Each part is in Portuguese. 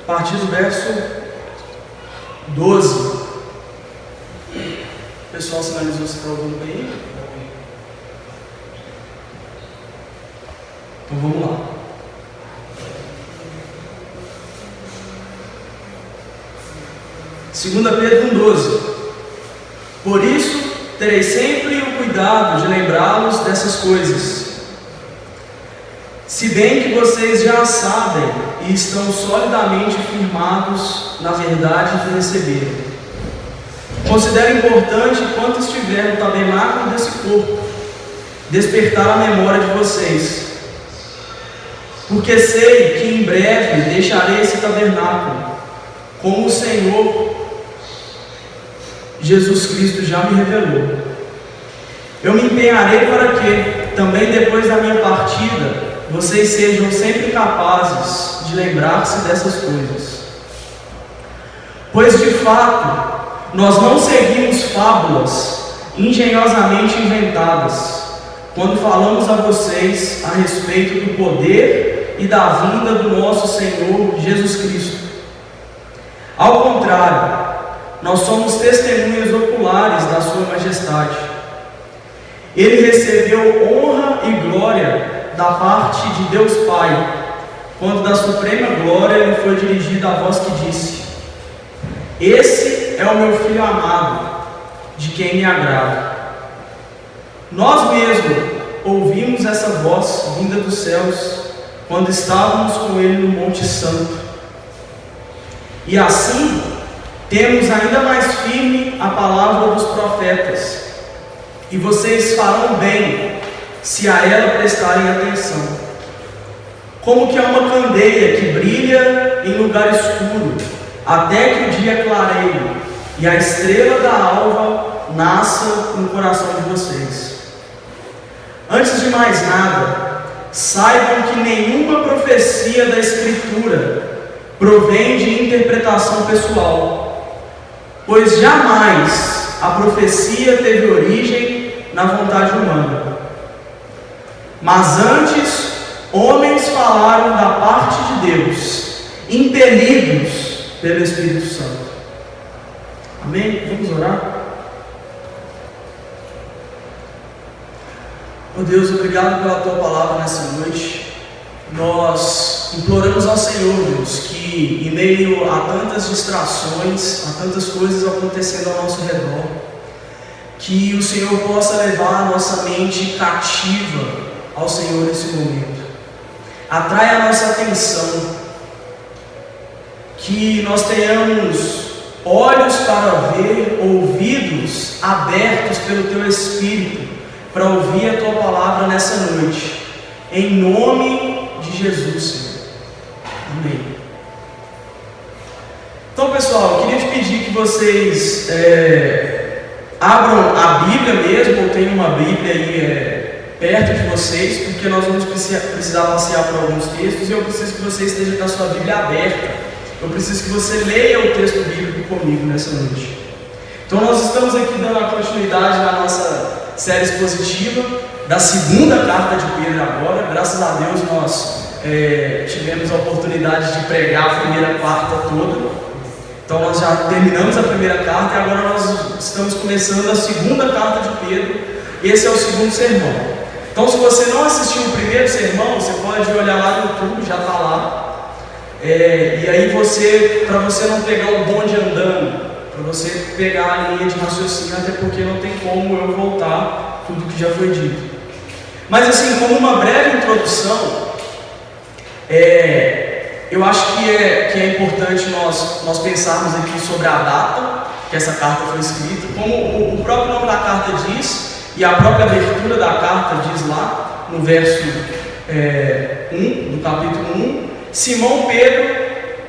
a partir do verso 12. O pessoal sinalizou se está ouvindo bem. Então vamos lá. Segunda Pedro 1,12. Por isso, terei sempre o cuidado de lembrá-los dessas coisas, se bem que vocês já sabem e estão solidamente firmados na verdade que receberam. Considero importante, enquanto estiver no tabernáculo desse corpo, despertar a memória de vocês, porque sei que em breve deixarei esse tabernáculo, como o Senhor Jesus Cristo já me revelou. Eu me empenharei para que, também depois da minha partida, vocês sejam sempre capazes de lembrar-se dessas coisas. Pois de fato, nós não seguimos fábulas engenhosamente inventadas, quando falamos a vocês a respeito do poder e da vinda do nosso Senhor Jesus Cristo. Ao contrário, nós somos testemunhas oculares da sua majestade. Ele recebeu honra e glória da parte de Deus Pai, quando da suprema glória lhe foi dirigida a voz que disse: esse é o meu Filho amado, de quem me agrado. Nós mesmos ouvimos essa voz vinda dos céus, quando estávamos com ele no Monte Santo. E assim, temos ainda mais firme a palavra dos profetas, e vocês farão bem se a ela prestarem atenção. Como que é uma candeia que brilha em lugar escuro, até que o dia clareie e a estrela da alva nasça no coração de vocês. Antes de mais nada, saibam que nenhuma profecia da Escritura provém de interpretação pessoal, pois jamais a profecia teve origem na vontade humana. Mas antes, homens falaram da parte de Deus, impelidos pelo Espírito Santo. Amém? Vamos orar? Oh Deus, obrigado pela Tua palavra nessa noite. Nós imploramos ao Senhor, Deus, que em meio a tantas distrações, a tantas coisas acontecendo ao nosso redor, que o Senhor possa levar a nossa mente cativa ao Senhor nesse momento. Atrai a nossa atenção, que nós tenhamos olhos para ver, ouvidos abertos pelo Teu Espírito, para ouvir a Tua palavra nessa noite, em nome de Jesus, Senhor. Amém. Então, pessoal, eu queria te pedir que vocês abram a Bíblia mesmo, ou tenham uma Bíblia aí perto de vocês, porque nós vamos precisar passear por alguns textos, e eu preciso que você esteja com a sua Bíblia aberta. Eu preciso que você leia o texto bíblico comigo nessa noite. Então nós estamos aqui dando a continuidade na nossa série expositiva da segunda carta de Pedro agora. Graças a Deus nós tivemos a oportunidade de pregar a primeira quarta toda. Então nós já terminamos a primeira carta e agora nós estamos começando a segunda carta de Pedro. Esse é o segundo sermão. Então, se você não assistiu o primeiro sermão, você pode olhar lá no YouTube, já está lá. E aí para você não pegar o bonde andando, para você pegar a linha de raciocínio, até porque não tem como eu voltar tudo que já foi dito. Mas assim, como uma breve introdução, eu acho que é importante nós pensarmos aqui sobre a data que essa carta foi escrita, como o próprio nome da carta diz, e a própria abertura da carta diz lá, no verso 1, do capítulo 1, Simão Pedro,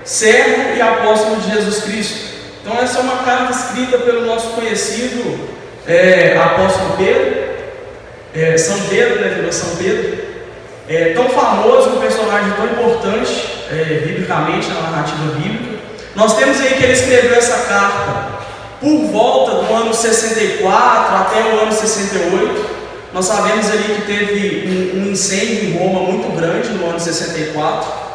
servo e apóstolo de Jesus Cristo. Então essa é uma carta escrita pelo nosso conhecido apóstolo Pedro, São Pedro, né, virou São Pedro, tão famoso, um personagem tão importante biblicamente, na narrativa bíblica. Nós temos aí que ele escreveu essa carta por volta do ano 64 até o ano 68. Nós sabemos ali que teve um incêndio em Roma muito grande no ano 64,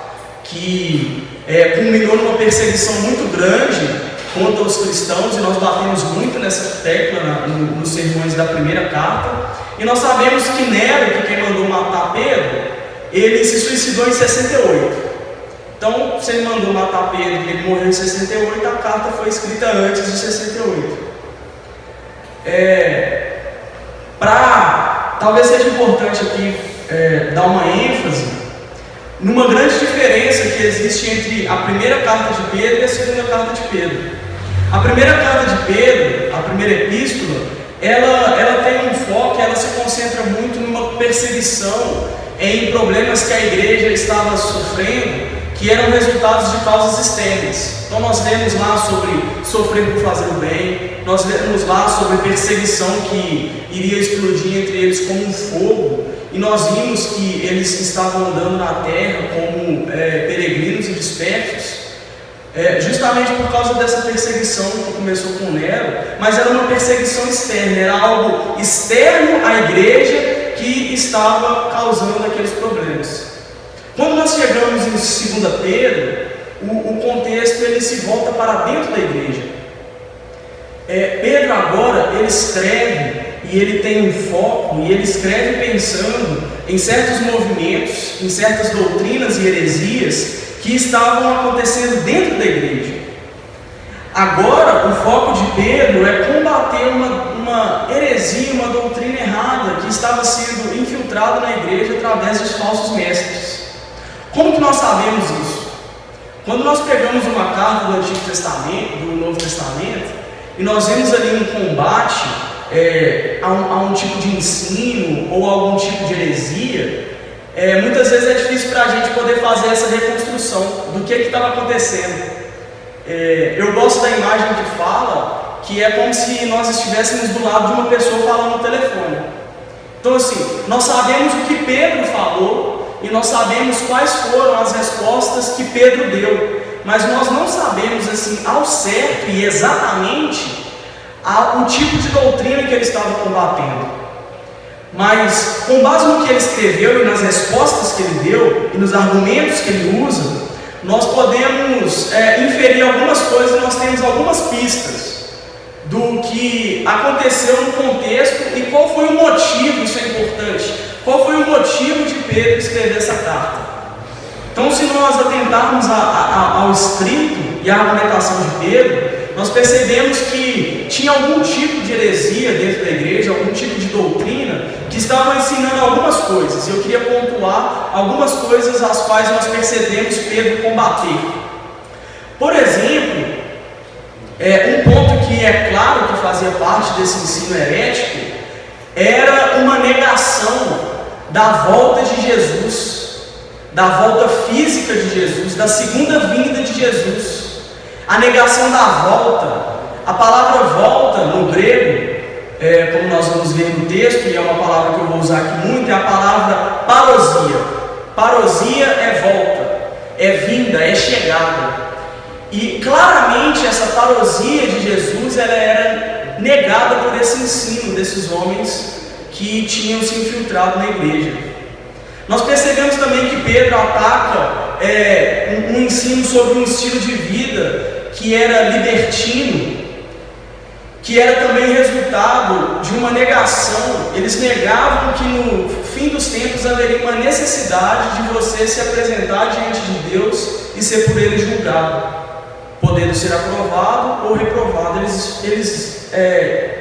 que culminou numa perseguição muito grande contra os cristãos, e nós batemos muito nessa tecla nos sermões da primeira carta. E nós sabemos que Nero, que quem mandou matar Pedro, ele se suicidou em 68. Então, se ele mandou matar Pedro e ele morreu em 68, a carta foi escrita antes de 68. Talvez seja importante aqui dar uma ênfase numa grande diferença que existe entre a primeira carta de Pedro e a segunda carta de Pedro. A primeira carta de Pedro, a primeira epístola, ela tem um foco, ela se concentra muito numa perseguição em problemas que a igreja estava sofrendo, que eram resultados de causas externas. Então nós lemos lá sobre sofrer por fazer o bem, nós lemos lá sobre perseguição que iria explodir entre eles como um fogo, e nós vimos que eles estavam andando na terra como peregrinos e dispersos, justamente por causa dessa perseguição que começou com Nero, mas era uma perseguição externa, era algo externo à igreja que estava causando aqueles problemas. Quando nós chegamos em 2 Pedro, o contexto ele se volta para dentro da igreja. Pedro agora, ele escreve, e ele tem um foco, e ele escreve pensando em certos movimentos, em certas doutrinas e heresias que estavam acontecendo dentro da igreja. Agora, o foco de Pedro é combater uma heresia, uma doutrina errada que estava sendo infiltrada na igreja através dos falsos mestres. Como que nós sabemos isso? Quando nós pegamos uma carta do Antigo Testamento, do Novo Testamento, e nós vemos ali um combate a um tipo de ensino ou algum tipo de heresia, muitas vezes é difícil para a gente poder fazer essa reconstrução do que estava acontecendo. Eu gosto da imagem que fala que é como se nós estivéssemos do lado de uma pessoa falando no telefone. Então assim, nós sabemos o que Pedro falou e nós sabemos quais foram as respostas que Pedro deu, mas nós não sabemos assim ao certo e exatamente o tipo de doutrina que ele estava combatendo. Mas com base no que ele escreveu e nas respostas que ele deu e nos argumentos que ele usa, nós podemos inferir algumas coisas, nós temos algumas pistas do que aconteceu no contexto e qual foi o motivo, isso é importante, qual foi o motivo de Pedro escrever essa carta. Então, se nós atentarmos ao escrito e à argumentação de Pedro, nós percebemos que tinha algum tipo de heresia dentro da igreja, algum tipo de doutrina que estava ensinando algumas coisas. Eu queria pontuar algumas coisas as quais nós percebemos Pedro combater. Por exemplo, um ponto que é claro que fazia parte desse ensino herético era uma negação da volta de Jesus, da volta física de Jesus, da segunda vinda de Jesus. A negação da volta. A palavra volta no grego, como nós vamos ver no texto, e é uma palavra que eu vou usar aqui muito, é a palavra parousia. Parousia é volta, é vinda, é chegada. E claramente essa parousia de Jesus ela era negada por esse ensino desses homens que tinham se infiltrado na igreja. Nós percebemos também que Pedro ataca um ensino sobre um estilo de vida que era libertino, que era também resultado de uma negação. Eles negavam que no fim dos tempos haveria uma necessidade de você se apresentar diante de Deus e ser por Ele julgado, podendo ser aprovado ou reprovado. Eles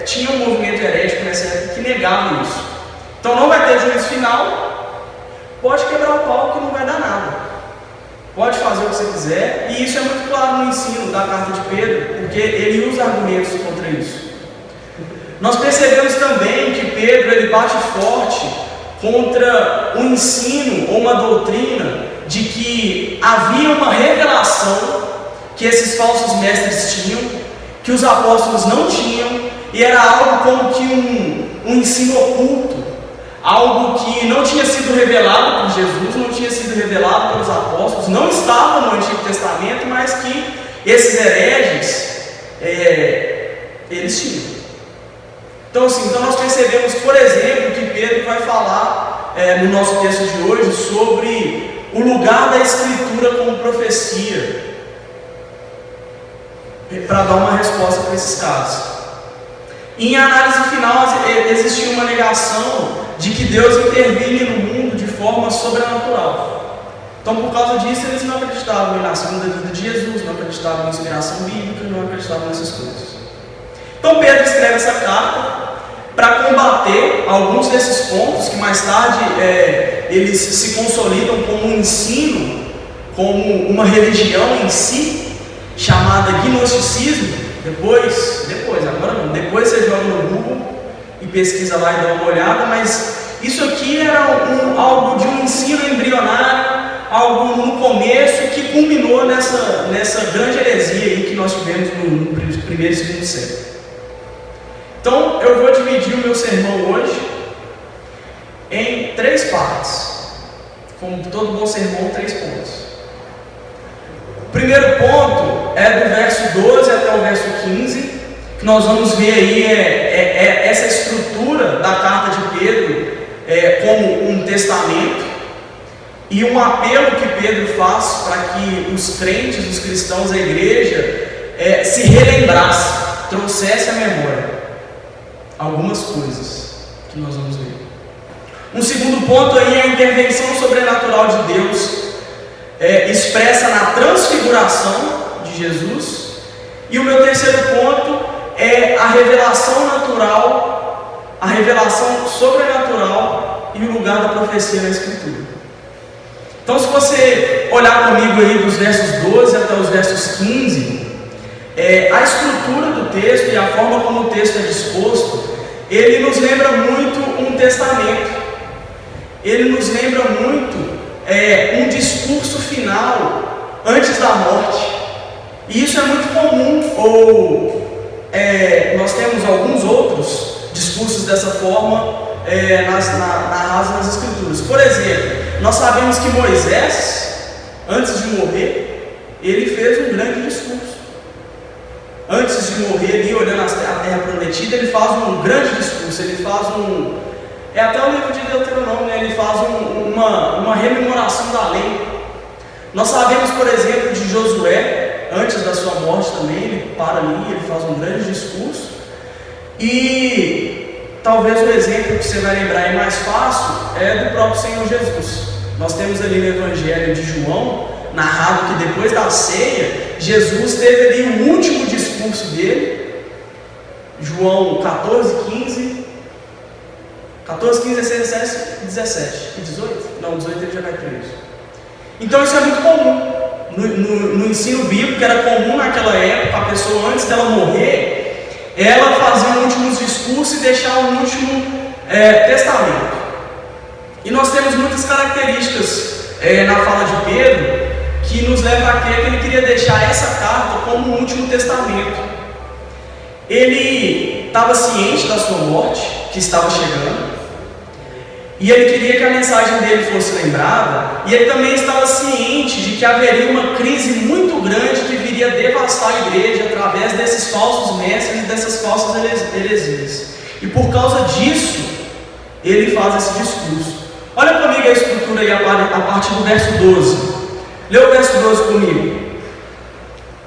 tinham um movimento herético nessa época que negava isso. Então não vai ter juízo final, pode quebrar o pau que não vai dar nada. Pode fazer o que você quiser, e isso é muito claro no ensino da carta de Pedro, porque ele usa argumentos contra isso. Nós percebemos também que Pedro ele bate forte contra um ensino ou uma doutrina de que havia uma revelação que esses falsos mestres tinham, que os apóstolos não tinham, e era algo como que um ensino oculto. Algo que não tinha sido revelado por Jesus, não tinha sido revelado pelos apóstolos, não estava no Antigo Testamento, mas que esses hereges, eles tinham. Então nós percebemos, por exemplo, que Pedro vai falar no nosso texto de hoje sobre o lugar da Escritura como profecia, para dar uma resposta para esses casos. Em análise final, existia uma negação de que Deus intervinha no mundo de forma sobrenatural. Então, por causa disso, eles não acreditavam na segunda vida de Jesus, não acreditavam em inspiração bíblica, não acreditavam nessas coisas. Então, Pedro escreve essa carta para combater alguns desses pontos que mais tarde eles se consolidam como um ensino, como uma religião em si, chamada gnosticismo. Depois você joga no Google e pesquisa lá e dá uma olhada, mas isso aqui era algo de um ensino embrionário, algo no começo que culminou nessa grande heresia aí que nós tivemos no primeiro e segundo século. Então eu vou dividir o meu sermão hoje em 3 partes, como todo bom sermão, 3 pontos. O primeiro ponto é do verso 12 até o verso 15, que nós vamos ver aí essa estrutura da carta de Pedro como um testamento e um apelo que Pedro faz para que os crentes, os cristãos da igreja se relembrassem, trouxessem à memória algumas coisas que nós vamos ver. Um segundo ponto aí é a intervenção sobrenatural de Deus, expressa na transfiguração de Jesus. E o meu terceiro ponto é a revelação natural, a revelação sobrenatural e o lugar da profecia na Escritura. Então, se você olhar comigo aí dos versos 12 até os versos 15, a estrutura do texto e a forma como o texto é disposto, ele nos lembra muito um testamento, ele nos lembra muito um discurso final antes da morte. E isso é muito comum, nós temos alguns outros discursos dessa forma narrados nas Escrituras. Por exemplo, nós sabemos que Moisés, antes de morrer, ele fez um grande discurso. Antes de morrer, ali olhando a terra prometida, ele faz um grande discurso. Ele faz até o livro de Deuteronômio, né? Ele faz uma rememoração da lei. Nós sabemos, por exemplo, de Josué, antes da sua morte também, ele para ali, ele faz um grande discurso. E talvez o exemplo que você vai lembrar é mais fácil é do próprio Senhor Jesus. Nós temos ali no Evangelho de João, narrado que depois da ceia, Jesus teve ali o último discurso dele, João 14, 15, 16, 17 e 18? Não, 18 ele já vai preso. Então isso é muito comum. No ensino bíblico era comum naquela época, a pessoa antes dela morrer, ela fazia um último discurso e deixar um último testamento. E nós temos muitas características na fala de Pedro que nos leva a crer que ele queria deixar essa carta como um último testamento. Ele estava ciente da sua morte, que estava chegando, e ele queria que a mensagem dele fosse lembrada, e ele também estava ciente de que haveria uma crise muito grande que viria devastar a igreja através desses falsos mestres e dessas falsas heresias. E por causa disso, ele faz esse discurso. Olha comigo a estrutura aí a partir do verso 12. Lê o verso 12 comigo.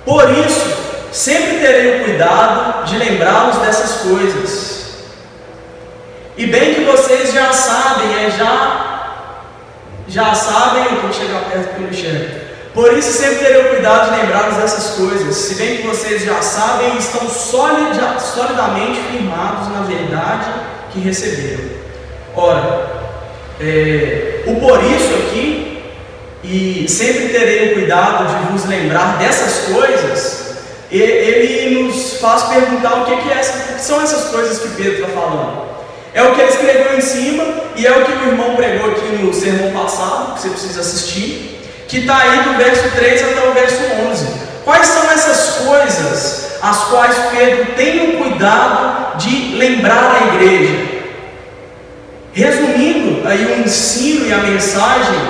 Por isso, sempre terei o cuidado de lembrá-los dessas coisas. E bem que vocês já sabem, já sabem, eu tenho que chegar perto porque eu enxergo. Por isso sempre terei o cuidado de lembrá-los dessas coisas, se bem que vocês já sabem e estão solidamente firmados na verdade que receberam. Ora, o por isso aqui, e sempre terei o cuidado de vos lembrar dessas coisas, ele nos faz perguntar o que são essas coisas que Pedro está falando. É o que ele escreveu em cima, e é o que o irmão pregou aqui no sermão passado, que você precisa assistir, que está aí do verso 3 até o verso 11. Quais são essas coisas as quais Pedro tem o cuidado de lembrar a igreja? Resumindo aí o ensino e a mensagem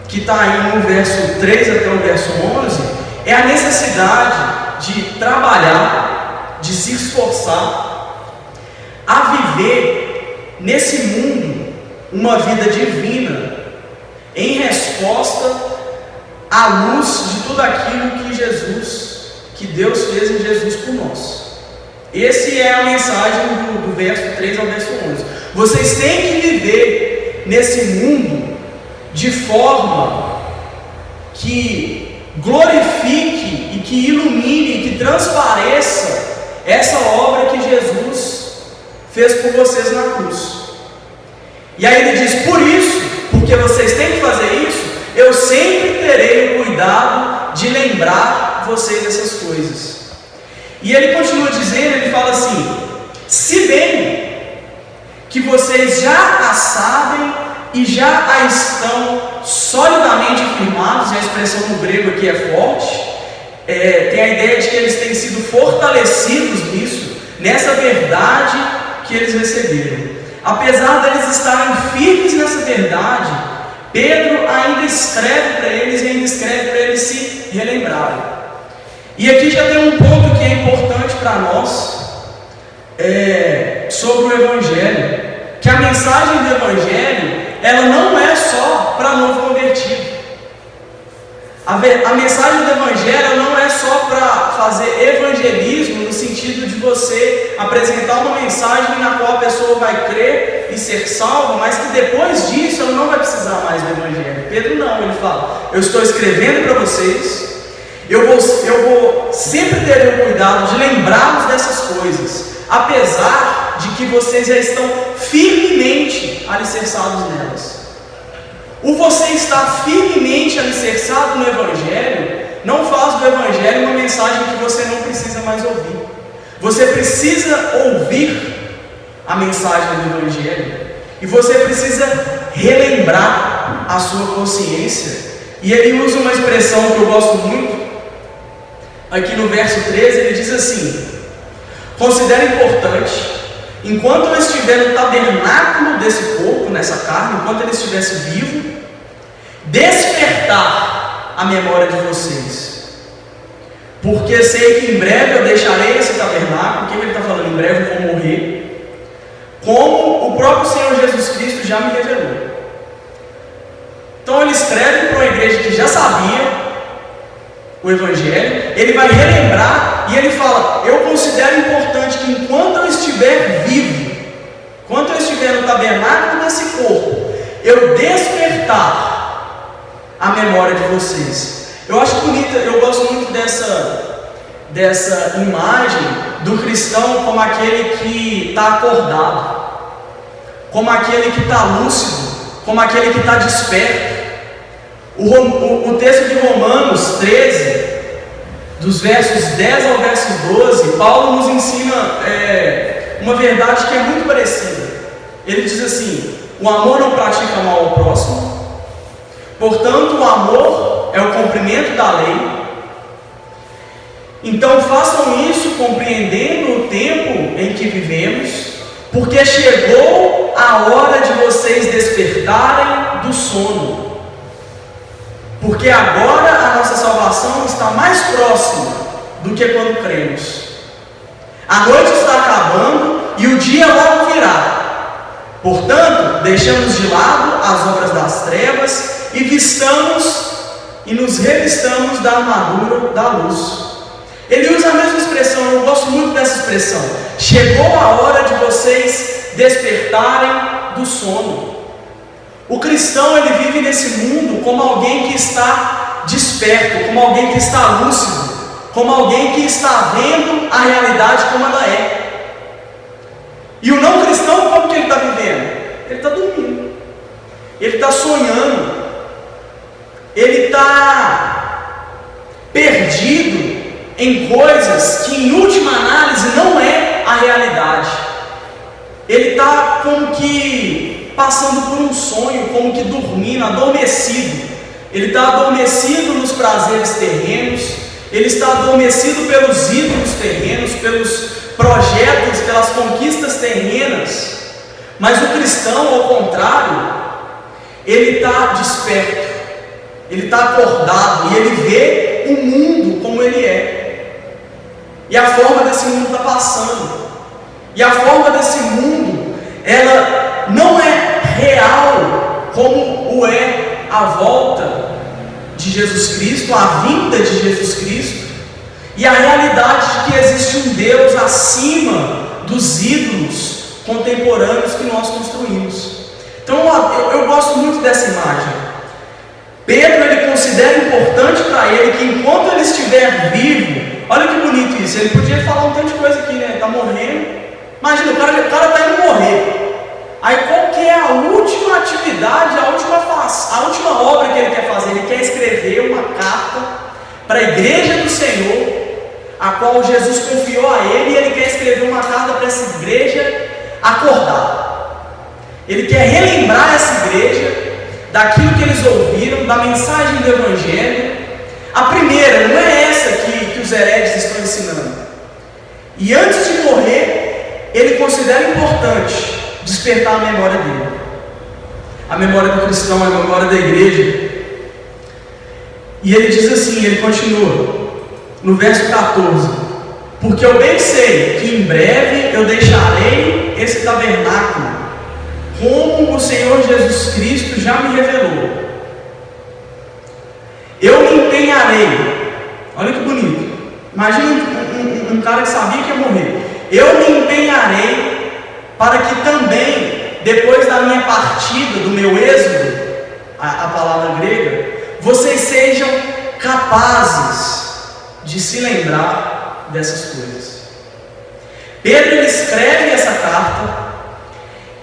que está aí no verso 3 até o verso 11, é a necessidade de trabalhar, de se esforçar, a viver nesse mundo uma vida divina, em resposta à luz de tudo aquilo que Deus fez em Jesus por nós. Essa é a mensagem do verso 3 ao verso 11. Vocês têm que viver nesse mundo de forma que glorifique e que ilumine e que transpareça essa obra que Jesus fez por vocês na cruz. E aí ele diz: por isso, porque vocês têm que fazer isso, eu sempre terei o cuidado de lembrar vocês dessas coisas. E ele continua dizendo, ele fala assim: se bem que vocês já a sabem e já a estão solidamente firmados, e a expressão no grego aqui é forte, tem a ideia de que eles têm sido fortalecidos nisso, nessa verdade que eles receberam. Apesar deles estarem firmes nessa verdade, Pedro ainda escreve para eles e ainda escreve para eles se relembrarem. E aqui já tem um ponto que é importante para nós sobre o Evangelho, que a mensagem do Evangelho, ela não é só para novo convertido. A mensagem do Evangelho não é só para fazer evangelismo, no sentido de você apresentar uma mensagem na qual a pessoa vai crer e ser salva, mas que depois disso ela não vai precisar mais do Evangelho. Pedro não, ele fala: eu estou escrevendo para vocês, eu vou sempre ter o cuidado de lembrá-los dessas coisas, apesar de que vocês já estão firmemente alicerçados nelas. O você estar firmemente alicerçado no Evangelho não faz do Evangelho uma mensagem que você não precisa mais ouvir. Você precisa ouvir a mensagem do Evangelho e você precisa relembrar a sua consciência. E ele usa uma expressão que eu gosto muito aqui no verso 13, ele diz assim: considero importante, enquanto eu estiver no tabernáculo desse corpo, nessa carne, enquanto ele estivesse vivo, despertar a memória de vocês, porque sei que em breve eu deixarei esse tabernáculo. O que ele está falando? Em breve eu vou morrer, como o próprio Senhor Jesus Cristo já me revelou. Então ele escreve para uma igreja que já sabia o Evangelho, ele vai relembrar e ele fala: eu considero importante que enquanto eu estiver vivo, enquanto eu estiver no tabernáculo desse corpo, eu despertar a memória de vocês. Eu acho bonita, eu gosto muito dessa imagem do cristão como aquele que está acordado, como aquele que está lúcido, como aquele que está desperto. O texto de Romanos 13, dos versos 10 ao verso 12, Paulo nos ensina uma verdade que é muito parecida. Ele diz assim: o amor não pratica mal ao próximo, portanto o amor é o cumprimento da lei. Então façam isso compreendendo o tempo em que vivemos, porque chegou a hora de vocês despertarem do sono. Porque agora a nossa salvação está mais próxima do que quando cremos. A noite está acabando e o dia logo virá. Portanto, deixamos de lado as obras das trevas e nos revistamos da armadura da luz. Ele usa a mesma expressão, eu gosto muito dessa expressão: chegou a hora de vocês despertarem do sono. O cristão, ele vive nesse mundo como alguém que está desperto, como alguém que está lúcido, como alguém que está vendo a realidade como ela é. E o não cristão, como que ele está vivendo? Ele está dormindo, ele está sonhando, ele está perdido em coisas que em última análise não é a realidade. Ele está como que passando por um sonho, como que dormindo, adormecido. Ele está adormecido nos prazeres terrenos, ele está adormecido pelos ídolos terrenos, pelos projetos, pelas conquistas terrenas. Mas o cristão, ao contrário, ele está desperto, ele está acordado e ele vê o mundo como ele é. E a forma desse mundo está passando. E a forma desse mundo, ela não é real como o é a volta de Jesus Cristo, a vinda de Jesus Cristo, e a realidade de que existe um Deus acima dos ídolos contemporâneos que nós construímos. Então eu gosto muito dessa imagem. Pedro, ele considera importante para ele que enquanto ele estiver vivo, olha que bonito isso, ele podia falar um tanto de coisa aqui, né? Está morrendo. Imagina, o cara está indo morrer. Aí qual que é a última atividade, a última obra que ele quer fazer? Ele quer escrever uma carta para a igreja do Senhor, a qual Jesus confiou a ele, e ele quer escrever uma carta para essa igreja acordar. Ele quer relembrar essa igreja daquilo que eles ouviram, da mensagem do Evangelho. A primeira, não é essa que os hereges estão ensinando. E antes de morrer, ele considera importante despertar a memória dele, a memória do cristão, a memória da igreja. E ele diz assim, ele continua no verso 14: porque eu bem sei que em breve eu deixarei esse tabernáculo, como o Senhor Jesus Cristo já me revelou. Eu me empenharei. Olha que bonito. Imagina um cara que sabia que ia morrer. Eu me empenharei para que também, depois da minha partida, do meu êxodo, a palavra grega, vocês sejam capazes de se lembrar dessas coisas. Pedro, ele escreve essa carta,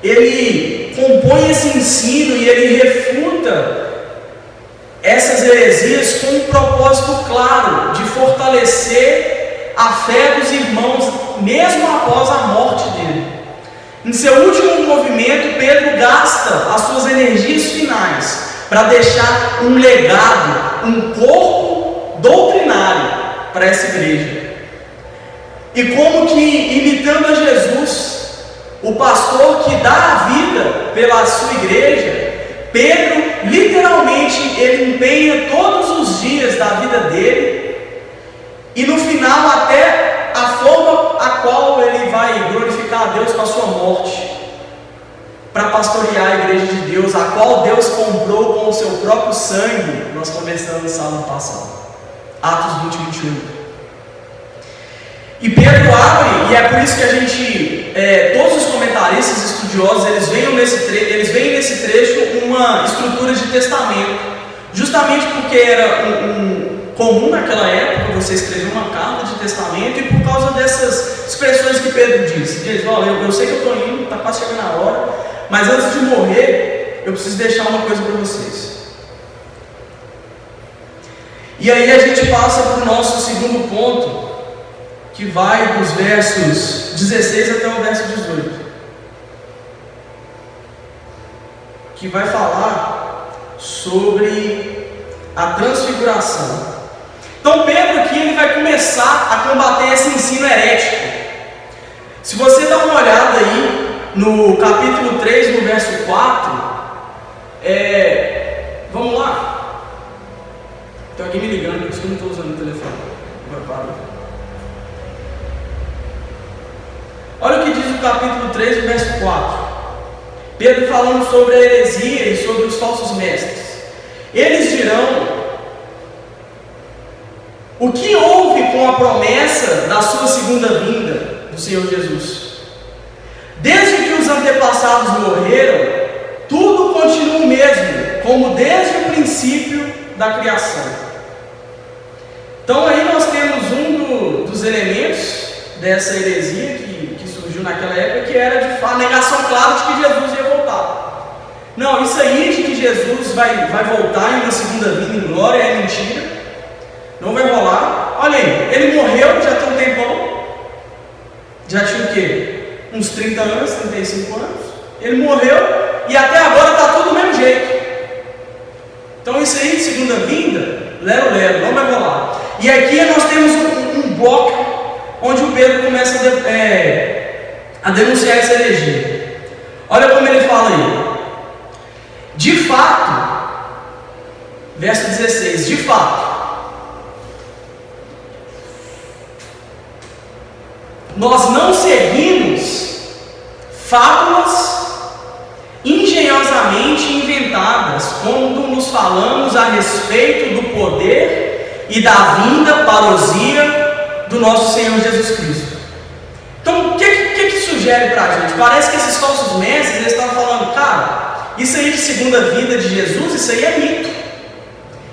ele compõe esse ensino e ele refuta essas heresias com um propósito claro de fortalecer a fé dos irmãos, mesmo após a morte dele. Em seu último movimento, Pedro gasta as suas energias finais para deixar um legado, um corpo doutrinário para essa igreja. E como que, imitando a Jesus, o pastor que dá a vida pela sua igreja, Pedro, literalmente, ele empenha todos os dias da vida dele, e no final até a forma a qual ele vai glorificar a Deus com a sua morte, para pastorear a igreja de Deus, a qual Deus comprou com o seu próprio sangue. Nós conversamos no sábado passado, Atos 20:28. E Pedro abre, e é por isso que a gente, todos os comentaristas estudiosos, eles veem nesse trecho uma estrutura de testamento, justamente porque era comum naquela época você escrever uma carta de testamento, e por causa dessas expressões que Pedro diz, olha, eu sei que eu estou indo, está quase chegando a hora, mas antes de morrer, eu preciso deixar uma coisa para vocês. E aí a gente passa para o nosso segundo ponto, que vai dos versos 16 até o verso 18, que vai falar sobre a transfiguração. Então Pedro aqui ele vai começar a combater esse ensino herético. Se você dá uma olhada aí no capítulo 3, no verso 4, vamos lá. Tem alguém me ligando, por isso que eu não estou usando o telefone. Olha o que diz o capítulo 3, no verso 4. Pedro falando sobre a heresia e sobre os falsos mestres. Eles dirão: o que houve com a promessa da sua segunda vinda do Senhor Jesus? Desde que os antepassados morreram, tudo continua o mesmo, como desde o princípio da criação. Então aí nós temos um dos elementos dessa heresia que surgiu naquela época, que era de fato a negação clara de que Jesus ia voltar. Não, isso aí de que Jesus vai voltar em uma segunda vinda em glória é mentira. Não vai rolar. Olha aí, ele morreu já tem um tempão. Já tinha o quê? Uns 30 anos, 35 anos. Ele morreu e até agora está tudo do mesmo jeito. Então isso aí de segunda vinda, lero, não vai rolar. E aqui nós temos um bloco onde o Pedro começa a denunciar essa heresia. Olha como ele fala aí. De fato, verso 16, de fato, nós não seguimos fábulas engenhosamente inventadas, como do nos falamos a respeito do poder e da vinda, parousia do nosso Senhor Jesus Cristo. Então, o que sugere para a gente? Parece que esses falsos mestres, eles estavam falando, cara, isso aí de segunda vinda de Jesus, isso aí é mito.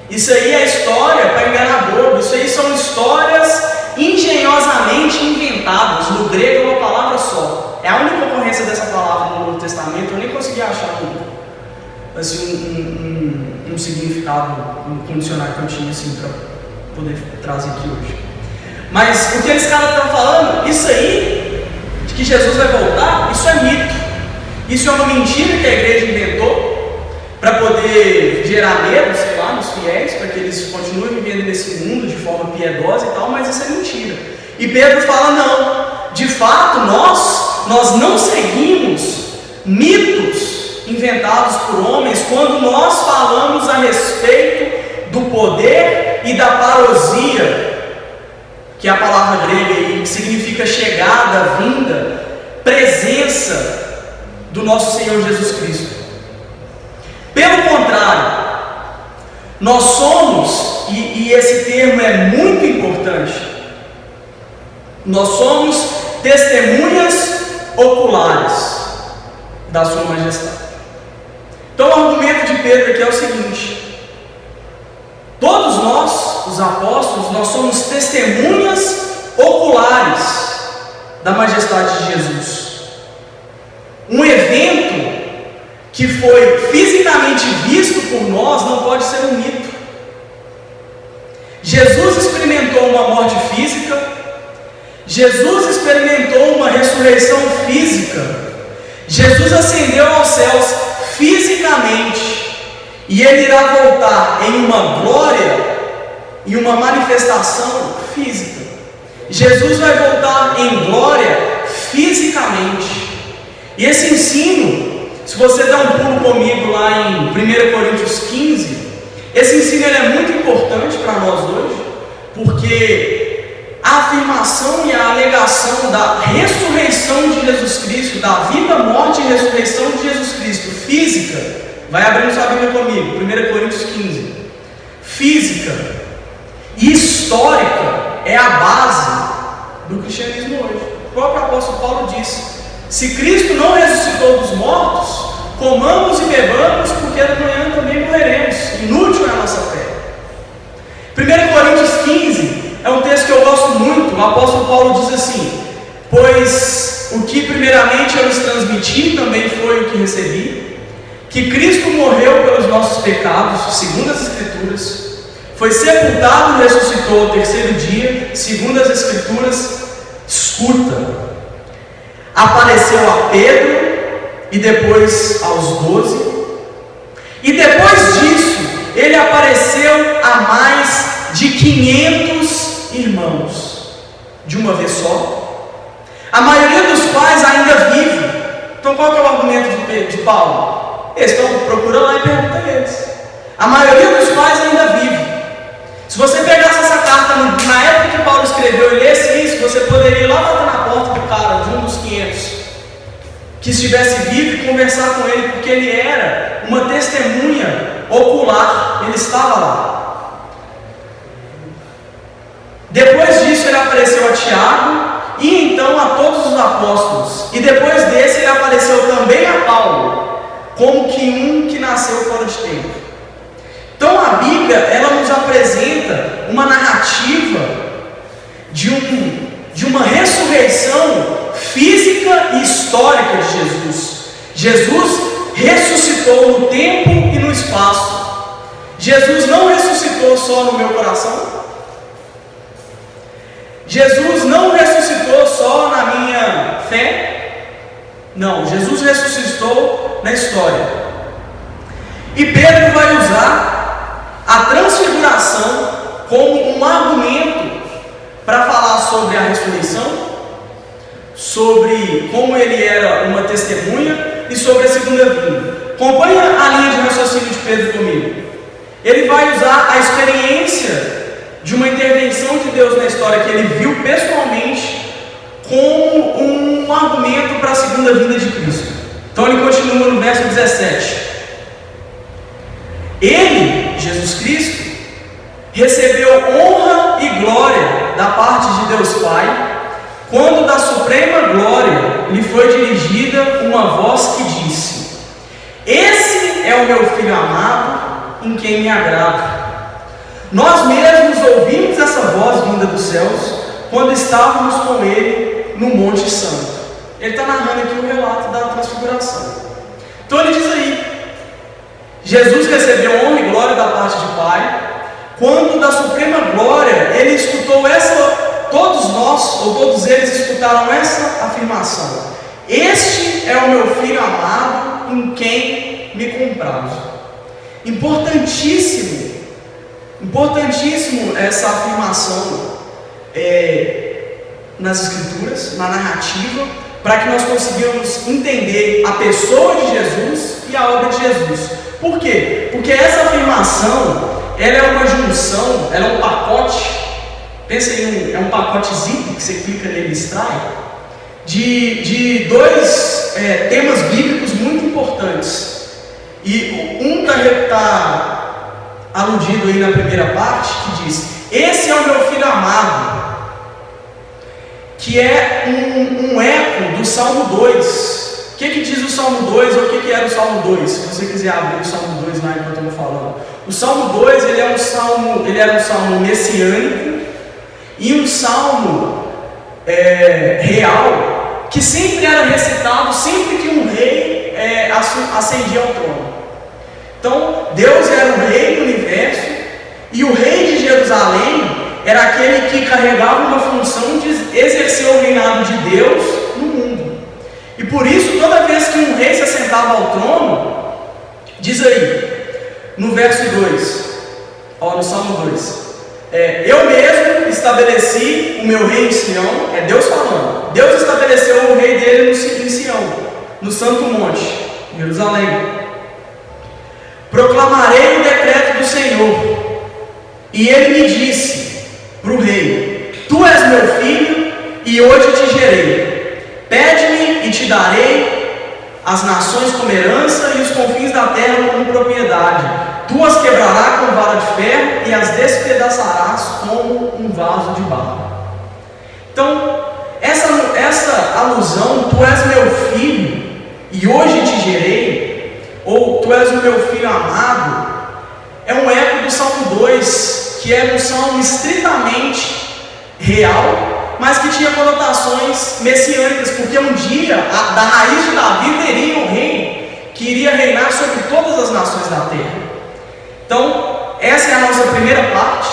Isso aí é história para enganar bobo. Isso aí são histórias engenhosamente inventadas. No grego é uma palavra só. É a única ocorrência dessa palavra no Novo Testamento. Eu nem consegui achar um significado, um dicionário que eu tinha assim, para poder trazer aqui hoje. Mas o que eles caras estão falando, isso aí, de que Jesus vai voltar, isso é mito. Isso é uma mentira que a igreja inventou para poder gerar medo, sei lá, nos fiéis, para que eles continuem vivendo nesse mundo de forma piedosa e tal, mas isso é mentira. E Pedro fala, não, de fato nós não seguimos mitos inventados por homens quando nós falamos a respeito do poder e da parousia, que é a palavra grega aí, que significa chegada, vinda, presença do nosso Senhor Jesus Cristo. Pelo contrário, nós somos, e esse termo é muito importante, nós somos testemunhas oculares da Sua Majestade. Então o argumento de Pedro aqui é o seguinte: todos nós, os apóstolos, nós somos testemunhas oculares da majestade de Jesus. Um evento que foi fisicamente visto por nós não pode ser um mito. Jesus experimentou uma morte física, Jesus experimentou uma ressurreição física, Jesus ascendeu aos céus fisicamente, e Ele irá voltar em uma glória, em uma manifestação física. Jesus vai voltar em glória fisicamente. E esse ensino, se você der um pulo comigo lá em 1 Coríntios 15, esse ensino ele é muito importante para nós hoje, porque a afirmação e a alegação da ressurreição de Jesus Cristo, da vida, morte e ressurreição de Jesus Cristo física, vai abrindo sua Bíblia comigo, 1 Coríntios 15, física e histórica é a base do cristianismo hoje. O próprio apóstolo Paulo disse: se Cristo não ressuscitou dos mortos, comamos e bebamos, porque amanhã também morreremos. Inútil é a nossa fé. 1 Coríntios 15 é um texto que eu gosto muito. O apóstolo Paulo diz assim: pois o que primeiramente eu lhes transmiti também foi o que recebi, que Cristo morreu pelos nossos pecados, segundo as Escrituras, foi sepultado e ressuscitou ao terceiro dia, segundo as Escrituras. Escuta, apareceu a Pedro e depois aos 12, e depois disso ele apareceu a mais de 500 irmãos de uma vez só, a maioria dos quais ainda vive. Então qual que é o argumento de Paulo? Eles estão, procura lá e pergunta a eles. A maioria dos quais ainda vive. Se você pegasse essa carta na época que Paulo escreveu e lesse isso, você poderia ir lá bater na porta do cara, de um dos 500 que estivesse vivo, e conversar com ele, porque ele era uma testemunha ocular, ele estava lá. Depois disso ele apareceu a Tiago e então a todos os apóstolos, e depois desse ele apareceu também a Paulo, como que um que nasceu fora de tempo. Então a Bíblia, ela nos apresenta uma narrativa de uma ressurreição física e histórica de Jesus. Jesus ressuscitou no tempo e no espaço. Jesus não ressuscitou só no meu coração. Jesus não ressuscitou só na minha fé. Não, Jesus ressuscitou na história. E Pedro vai usar a transfiguração como um argumento para falar sobre a ressurreição, sobre como ele era uma testemunha e sobre a segunda vinda. Acompanha a linha de raciocínio de Pedro comigo. Ele vai usar a experiência de uma intervenção de Deus na história que ele viu pessoalmente como um argumento para a segunda vinda de Cristo. Então ele continua no verso 17. Ele Jesus Cristo, recebeu honra e glória da parte de Deus Pai, quando da suprema glória lhe foi dirigida uma voz que disse: esse é o meu Filho amado, em quem me agrado. Nós mesmos ouvimos essa voz vinda dos céus, quando estávamos com Ele no Monte Santo. Ele está narrando aqui o relato da transfiguração. Então ele diz aí, Jesus recebeu honra e glória da parte de Pai, quando da suprema glória ele escutou todos nós, ou todos eles escutaram essa afirmação: este é o meu Filho amado, em quem me comprazo. Importantíssimo essa afirmação nas Escrituras, na narrativa, para que nós consigamos entender a pessoa de Jesus e a obra de Jesus. Por quê? Porque essa afirmação, ela é uma junção, ela é um pacote. Pensa em um pacote zip que você clica nele e extrai, de dois temas bíblicos muito importantes. E um está aludido aí na primeira parte, que diz: esse é o meu Filho amado, que é um eco do Salmo 2. O que diz o Salmo 2, ou o que era o Salmo 2? Se você quiser abrir o Salmo 2 lá enquanto eu estou falando. O Salmo 2, ele era um salmo messiânico e um salmo real, que sempre era recitado sempre que um rei ascendia ao trono. Então, Deus era o rei do universo, e o rei de Jerusalém era aquele que carregava uma função de exercer o reinado de Deus no mundo. E por isso, toda vez que um rei se assentava ao trono, diz aí, no verso 2, no Salmo 2, eu mesmo estabeleci o meu rei em Sião, é Deus falando. Deus estabeleceu o rei dele em Sião, no Santo Monte, Jerusalém. Proclamarei o decreto do Senhor. E ele me disse para o rei: tu és meu filho, e hoje te gerei. Pede-me e te darei as nações como herança e os confins da terra como propriedade. Tu as quebrarás com vara de ferro e as despedaçarás como um vaso de barro. Então, essa alusão, tu és meu filho e hoje te gerei, ou tu és o meu filho amado, é um eco do Salmo 2, que é um salmo estritamente real, mas que tinha conotações messiânicas, porque um dia, da raiz de Davi, viria um rei que iria reinar sobre todas as nações da terra. Então, essa é a nossa primeira parte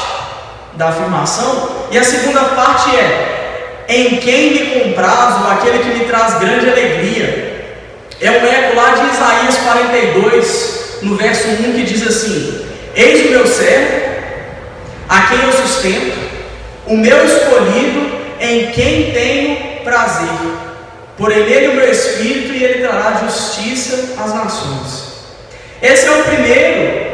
da afirmação, e a segunda parte é: em quem me comprazo, aquele que me traz grande alegria. É um eco lá de Isaías 42, no verso 1, que diz assim: eis o meu servo, a quem eu sustento, o meu escolhido, em quem tenho prazer. Porém nele o meu espírito, e ele trará justiça às nações. Esse é o primeiro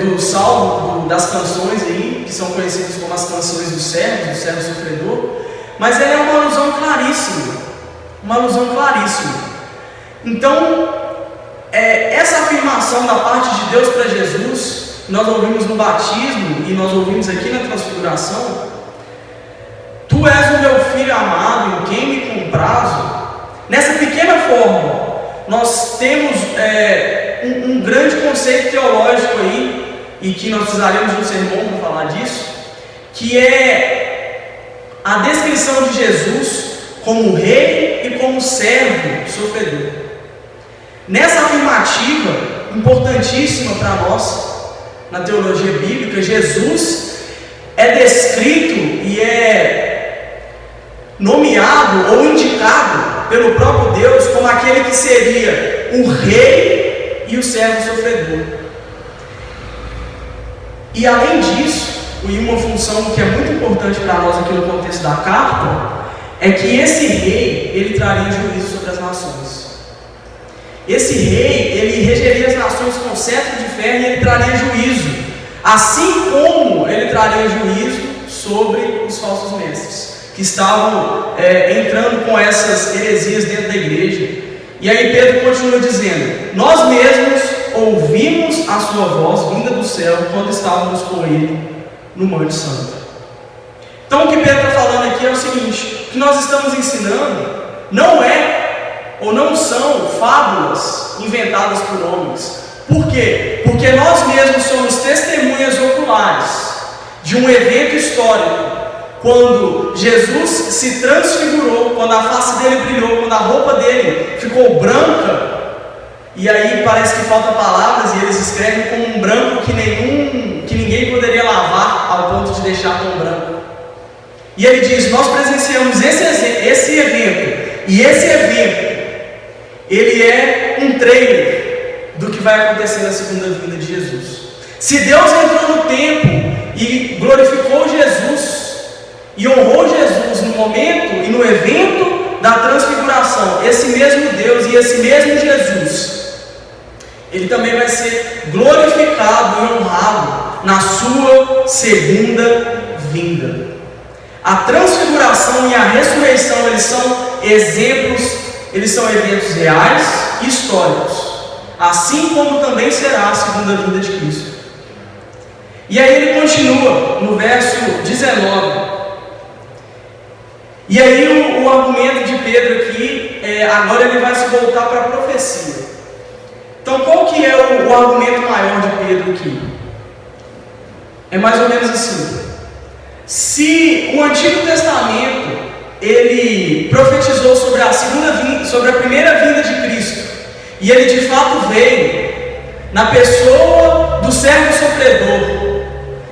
do salmo, das canções aí, que são conhecidas como as canções do servo sofredor. Mas ela é uma alusão claríssima. Então, essa afirmação da parte de Deus para Jesus, nós ouvimos no batismo e nós ouvimos aqui na transfiguração: tu és o meu filho amado, em quem me comprazo. Nessa pequena forma, nós temos um grande conceito teológico aí, e que nós precisaríamos de um sermão para falar disso, que é a descrição de Jesus como rei e como servo sofredor. Nessa afirmativa importantíssima para nós, na teologia bíblica, Jesus é descrito e é nomeado ou indicado pelo próprio Deus como aquele que seria o rei e o servo sofredor. E além disso, e uma função que é muito importante para nós aqui no contexto da carta, é que esse rei, ele traria juízo sobre as nações. Esse rei, ele regeria as nações com cetro de ferro, e ele traria juízo, assim como ele traria juízo sobre os falsos mestres, que estavam entrando com essas heresias dentro da igreja. E aí Pedro continua dizendo: nós mesmos ouvimos a sua voz vinda do céu quando estávamos com ele no Monte Santo. Então o que Pedro está falando aqui é o seguinte: o que nós estamos ensinando não é ou não são fábulas inventadas por homens. Por quê? Porque nós mesmos somos testemunhas oculares de um evento histórico, quando Jesus se transfigurou, quando a face dele brilhou, quando a roupa dele ficou branca. E aí parece que falta palavras e eles escrevem com um branco que ninguém poderia lavar ao ponto de deixar tão branco. E ele diz: nós presenciamos esse evento, e esse evento, ele é um trailer do que vai acontecer na segunda vinda de Jesus. Se Deus entrou no templo e glorificou Jesus, e honrou Jesus no momento e no evento da transfiguração, esse mesmo Deus e esse mesmo Jesus, ele também vai ser glorificado e honrado na sua segunda vinda. A transfiguração e a ressurreição, eles são exemplos, eles são eventos reais e históricos, assim como também será a segunda vinda de Cristo. E aí ele continua no verso 19. E aí o argumento de Pedro aqui, agora ele vai se voltar para a profecia. Então qual que é o argumento maior de Pedro aqui? É mais ou menos assim: se o Antigo Testamento ele profetizou sobre a primeira vinda de Cristo, e ele de fato veio na pessoa do servo sofredor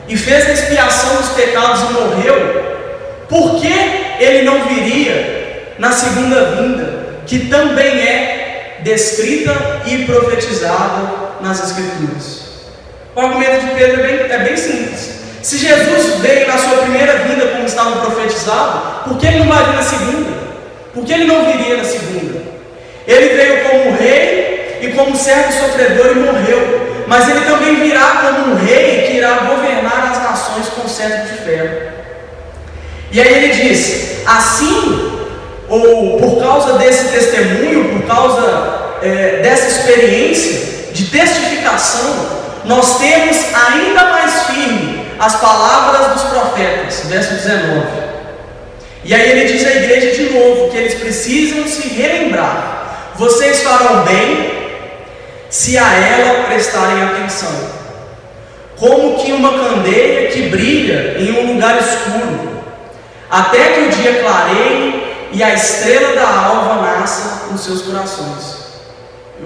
e fez a expiação dos pecados e morreu, por que ele não viria na segunda vinda, que também é descrita e profetizada nas Escrituras? O argumento de Pedro é bem simples. Se Jesus veio na sua primeira vinda como estava profetizado, por que ele não vai vir na segunda? Por que ele não viria na segunda? Ele veio como rei e como servo sofredor e morreu, mas ele também virá como um rei que irá governar as nações com cetro de ferro. E aí ele diz: assim, ou por causa desse testemunho, por causa dessa experiência de testificação, nós temos ainda mais firme as palavras dos profetas, verso 19. E aí ele diz à igreja de novo que eles precisam se relembrar: vocês farão bem se a ela prestarem atenção, como que uma candeia que brilha em um lugar escuro, até que o dia clareie e a estrela da alva nasça nos seus corações.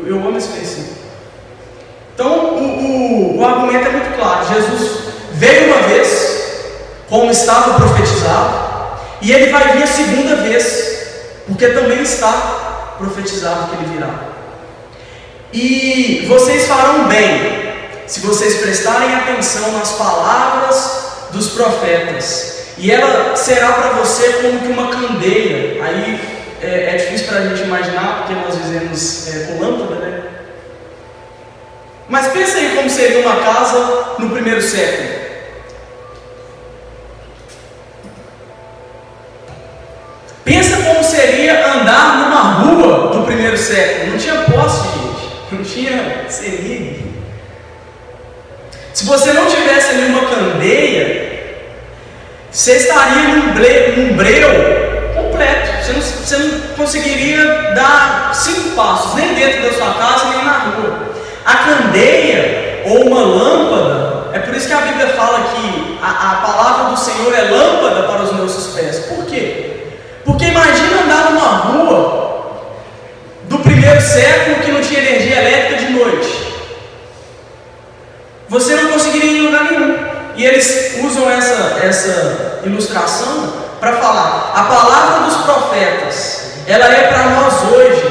Eu amo esse versículo. Então o argumento é muito claro: Jesus veio uma vez, como estava profetizado, e ele vai vir a segunda vez, porque também está profetizado que ele virá. E vocês farão bem se vocês prestarem atenção nas palavras dos profetas, e ela será para você como que uma candeia. Aí é difícil para a gente imaginar, porque nós vivemos com lâmpada, né? Mas pensa aí como seria uma casa no primeiro século. Pensa como seria andar numa rua do primeiro século. Não tinha poste, gente. Não tinha seringue. Se você não tivesse ali uma candeia, você estaria num breu completo. Você não conseguiria dar 5 passos, nem dentro da sua casa, nem na rua. A candeia ou uma lâmpada, é por isso que a Bíblia fala que a palavra do Senhor é lâmpada para os nossos pés. Por quê? Porque imagina andar numa rua do primeiro século que não tinha energia elétrica de noite. Você não conseguiria ir em lugar nenhum. E eles usam essa ilustração para falar: a palavra dos profetas, ela é para nós hoje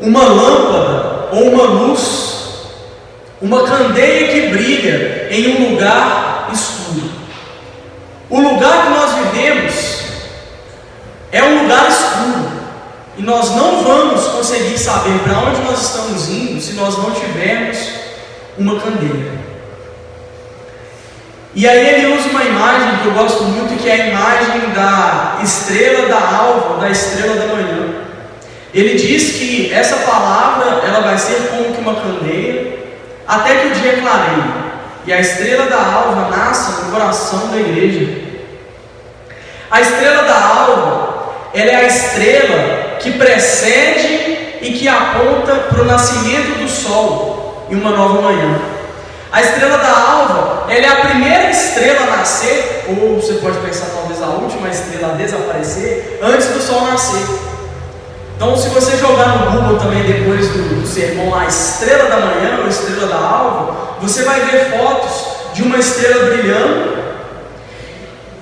uma lâmpada ou uma luz, uma candeia que brilha em um lugar escuro. O lugar que nós vivemos é um lugar escuro, e nós não vamos conseguir saber para onde nós estamos indo se nós não tivermos uma candeia. E aí ele usa uma imagem que eu gosto muito, que é a imagem da estrela da alva, da estrela da manhã. Ele diz que essa palavra ela vai ser como que uma candeia, até que o dia clareie e a estrela da alva nasça no coração da igreja. A estrela da alva, ela é a estrela que precede e que aponta para o nascimento do sol e uma nova manhã. A estrela da alva, ela é a primeira estrela a nascer, ou você pode pensar talvez a última estrela a desaparecer, antes do sol nascer. Então, se você jogar no Google também depois do sermão lá, estrela da manhã ou estrela da alva, você vai ver fotos de uma estrela brilhando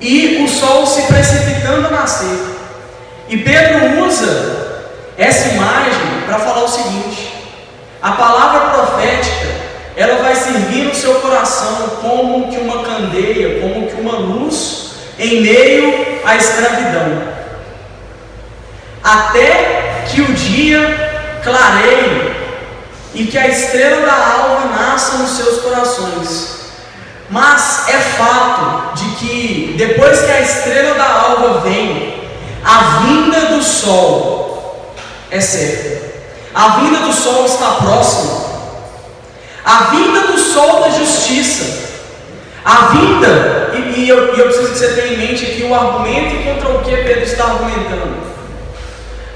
e o sol se precipitando a nascer. E Pedro usa essa imagem para falar o seguinte: a palavra profética, ela vai servir no seu coração como que uma candeia, como que uma luz em meio à escravidão, até que o dia clareie e que a estrela da alva nasça nos seus corações. Mas é fato de que depois que a estrela da alva vem, a vinda do sol é certa. A vinda do sol está próxima. A vinda do sol da justiça. A vinda, e eu preciso que você tenha em mente aqui o argumento contra o que Pedro está argumentando.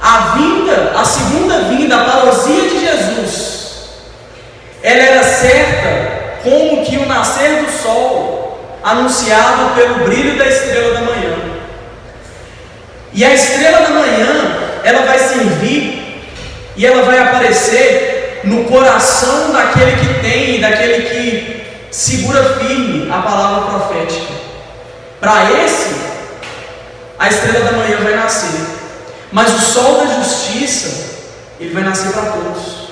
A vinda, a segunda vinda, a parousia de Jesus, ela era certa como que o nascer do sol, anunciado pelo brilho da estrela da manhã. E a estrela da manhã, ela vai servir e ela vai aparecer no coração daquele que tem, daquele que segura firme a palavra profética. Para esse, a estrela da manhã vai nascer. Mas o sol da justiça, ele vai nascer para todos.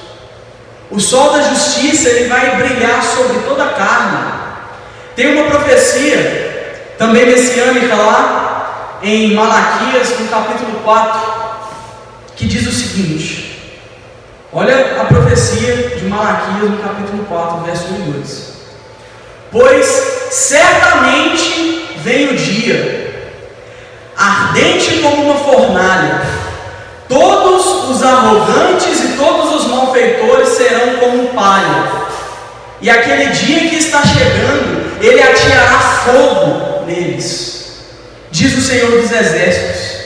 O sol da justiça, ele vai brilhar sobre toda a carne. Tem uma profecia, também messiânica lá, em Malaquias, no capítulo 4, que diz o seguinte. Olha a profecia de Malaquias, no capítulo 4, verso 1 e 2. Pois certamente vem o dia, ardente como uma fornalha, todos os arrogantes e todos os malfeitores serão como palha, e aquele dia que está chegando, ele atirará fogo neles, diz o Senhor dos Exércitos,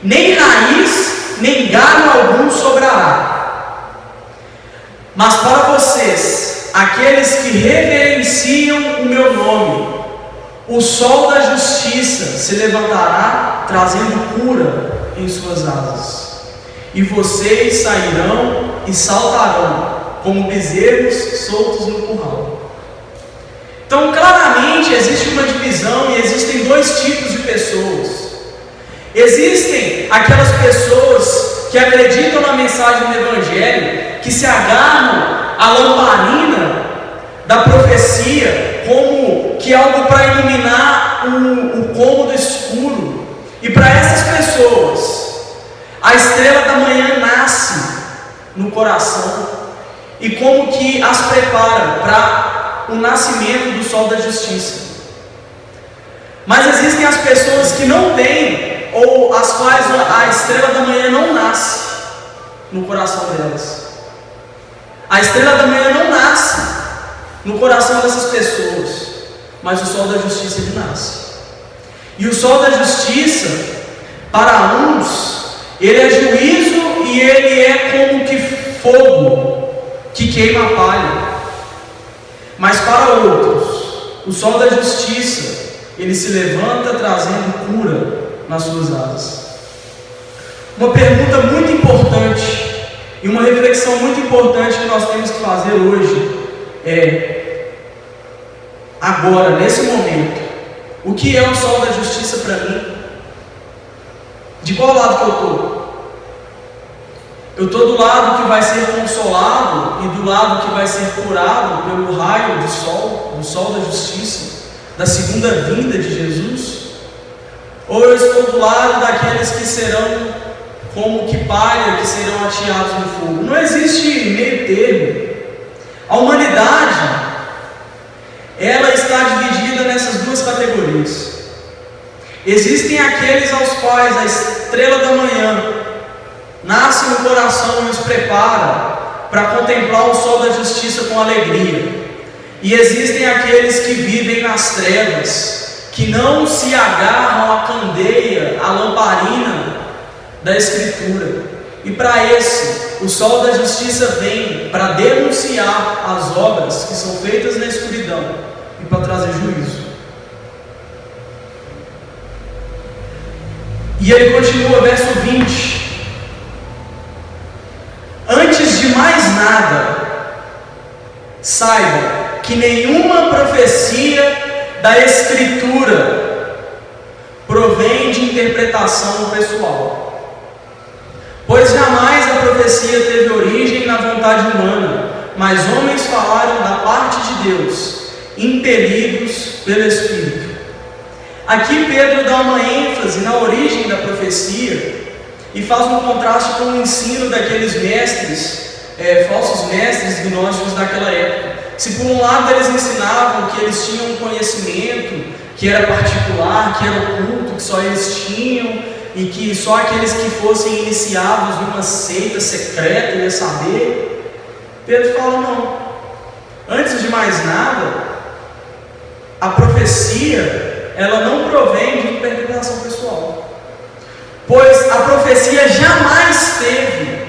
nem raiz, nem galho algum sobrará. Mas para vocês, aqueles que reverenciam o meu nome, o sol da justiça se levantará, trazendo cura em suas asas, e vocês sairão e saltarão como bezerros soltos no curral. Então, claramente existe uma divisão e existem dois tipos de pessoas. Existem aquelas pessoas que acreditam na mensagem do Evangelho, que se agarram à lamparina da profecia como que algo para iluminar o cômodo escuro. E para essas pessoas, a estrela da manhã nasce no coração e como que as prepara para o nascimento do sol da justiça. Mas existem as pessoas que não têm, ou as quais a estrela da manhã não nasce no coração delas. A estrela da manhã não nasce no coração dessas pessoas, mas o sol da justiça ele nasce. E o sol da justiça, para uns, ele é juízo e ele é como que fogo que queima a palha. Mas para outros, o sol da justiça, ele se levanta trazendo cura nas suas asas. Uma pergunta muito importante e uma reflexão muito importante que nós temos que fazer hoje é: agora, nesse momento, o que é o sol da justiça para mim? De qual lado que eu estou? Eu estou do lado que vai ser consolado e do lado que vai ser curado pelo raio do sol da justiça, da segunda vinda de Jesus? Ou eu estou do lado daqueles que serão como que palha, que serão ateados no fogo? Não existe meio termo. A humanidade, ela está dividida nessas duas categorias. Existem aqueles aos quais a estrela da manhã nasce no coração e os prepara para contemplar o sol da justiça com alegria. E existem aqueles que vivem nas trevas, que não se agarram à candeia, à lamparina da Escritura. E para esse, o sol da justiça vem para denunciar as obras que são feitas na escuridão e para trazer juízo. E ele continua, verso 20: antes de mais nada, saiba que nenhuma profecia da Escritura provém de interpretação pessoal. Pois jamais a profecia teve origem na vontade humana, mas homens falaram da parte de Deus, impelidos pelo Espírito. Aqui Pedro dá uma ênfase na origem da profecia e faz um contraste com o ensino daqueles mestres, falsos mestres gnósticos daquela época. Se por um lado eles ensinavam que eles tinham um conhecimento que era particular, que era oculto, que só eles tinham, e que só aqueles que fossem iniciados numa seita secreta iam saber, Pedro fala: não, antes de mais nada, a profecia, ela não provém de interpretação pessoal, pois a profecia jamais teve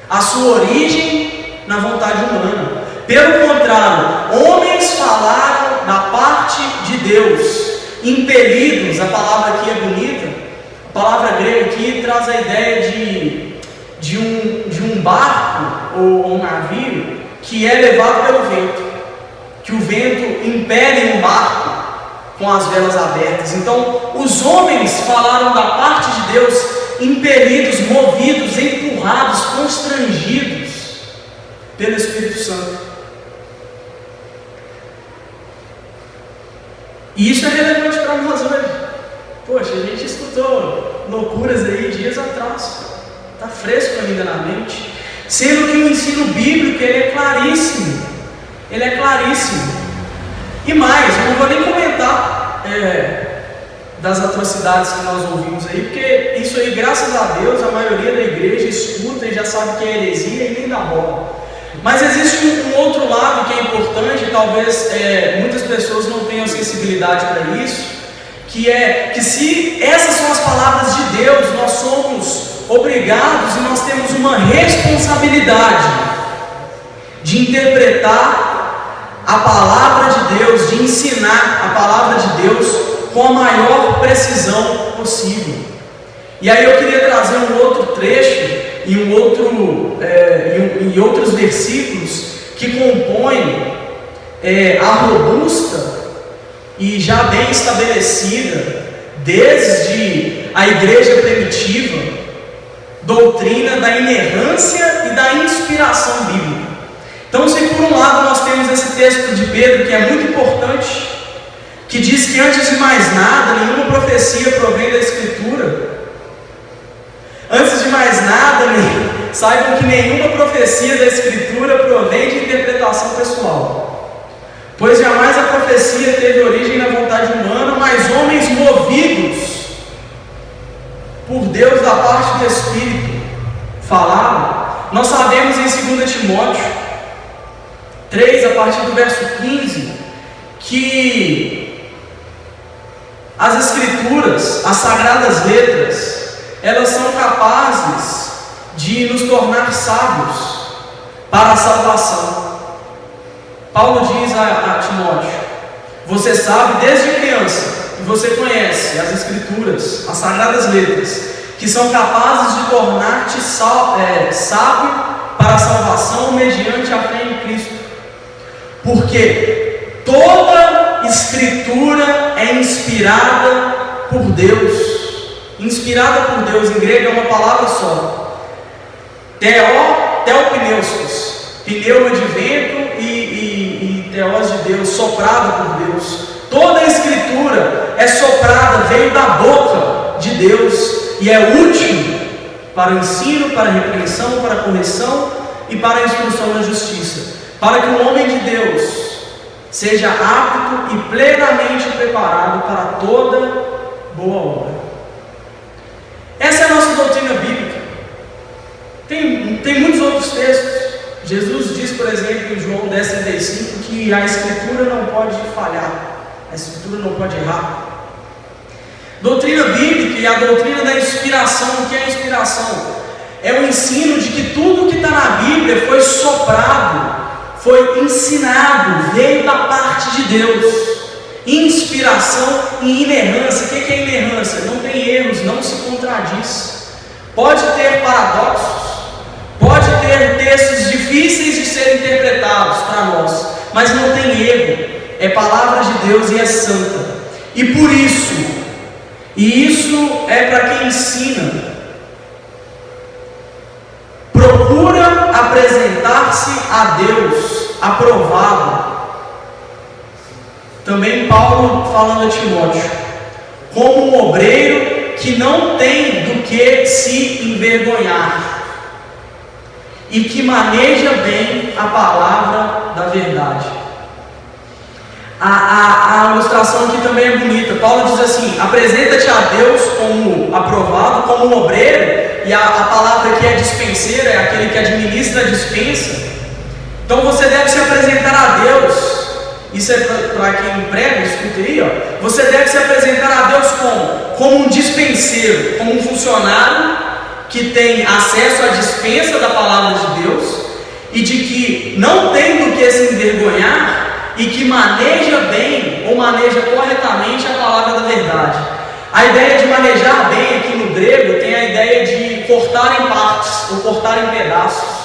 a sua origem na vontade humana. Pelo contrário, homens falaram da parte de Deus, impelidos. A palavra aqui é bonita. A palavra grega aqui traz a ideia de um barco ou um navio que é levado pelo vento, que o vento impele um barco com as velas abertas. Então, os homens falaram da parte de Deus, impelidos, movidos, empurrados, constrangidos pelo Espírito Santo. E isso é relevante para nós hoje. Poxa, a gente escutou loucuras aí dias atrás, está fresco ainda na mente, sendo que o ensino bíblico ele é claríssimo. Ele é claríssimo. E mais, eu não vou nem comentar das atrocidades que nós ouvimos aí, porque isso aí, graças a Deus, a maioria da igreja escuta e já sabe que é heresia e nem dá bola. Mas existe um outro lado que é importante, talvez muitas pessoas não tenham sensibilidade para isso, que é que se essas são as palavras de Deus, nós somos obrigados e nós temos uma responsabilidade de interpretar a palavra de Deus, de ensinar a palavra de Deus com a maior precisão possível. E aí eu queria trazer um outro trecho e outros versículos que compõem a robusta e já bem estabelecida desde a igreja primitiva doutrina da inerrância e da inspiração bíblica. Então, se por um lado nós temos esse texto de Pedro que é muito importante, que diz que antes de mais nada nenhuma profecia provém da Escritura. Antes de mais nada, saibam que nenhuma profecia da Escritura provém de interpretação pessoal, pois jamais a profecia teve origem na vontade humana, mas homens movidos por Deus da parte do Espírito falaram. Nós sabemos em 2 Timóteo 3, a partir do verso 15, que as Escrituras, as Sagradas Letras, elas são capazes de nos tornar sábios para a salvação. Paulo diz a Timóteo: você sabe desde criança, e você conhece as Escrituras, as Sagradas Letras, que são capazes de tornar-te sábio para a salvação mediante a fé em Cristo. Porque toda Escritura é inspirada por Deus. Inspirada por Deus em grego é uma palavra só. Theopneustos, pneuma de vento e theos de Deus, soprada por Deus. Toda a Escritura é soprada, veio da boca de Deus e é útil para o ensino, para a repreensão, para a correção e para a instrução na justiça, para que o homem de Deus seja apto e plenamente preparado para toda boa obra. Essa é a nossa doutrina bíblica. Tem muitos outros textos. Jesus diz, por exemplo, em João 10,35, que a Escritura não pode falhar, a Escritura não pode errar. Doutrina bíblica e a doutrina da inspiração. O que é a inspiração? É o ensino de que tudo que está na Bíblia foi soprado, foi ensinado, veio da parte de Deus. Inspiração e inerrância. O que é inerrância? Não tem erros, não se contradiz. Pode ter paradoxos, pode ter textos difíceis de serem interpretados para nós, mas não tem erro. É palavra de Deus e é santa. E por isso, e isso é para quem ensina, procura apresentar-se a Deus aprovado. Também Paulo falando a Timóteo, como um obreiro que não tem do que se envergonhar e que maneja bem a palavra da verdade. A ilustração aqui também é bonita. Paulo diz assim: apresenta-te a Deus como aprovado, como um obreiro, e a palavra aqui é dispenseiro, é aquele que administra a dispensa. Então você deve se apresentar a Deus. Isso é para quem prega, escuta aí, ó. Você deve se apresentar a Deus como um dispenseiro, como um funcionário que tem acesso à dispensa da palavra de Deus e de que não tem do que se envergonhar e que maneja bem ou maneja corretamente a palavra da verdade. A ideia de manejar bem aqui no grego tem a ideia de cortar em partes ou cortar em pedaços.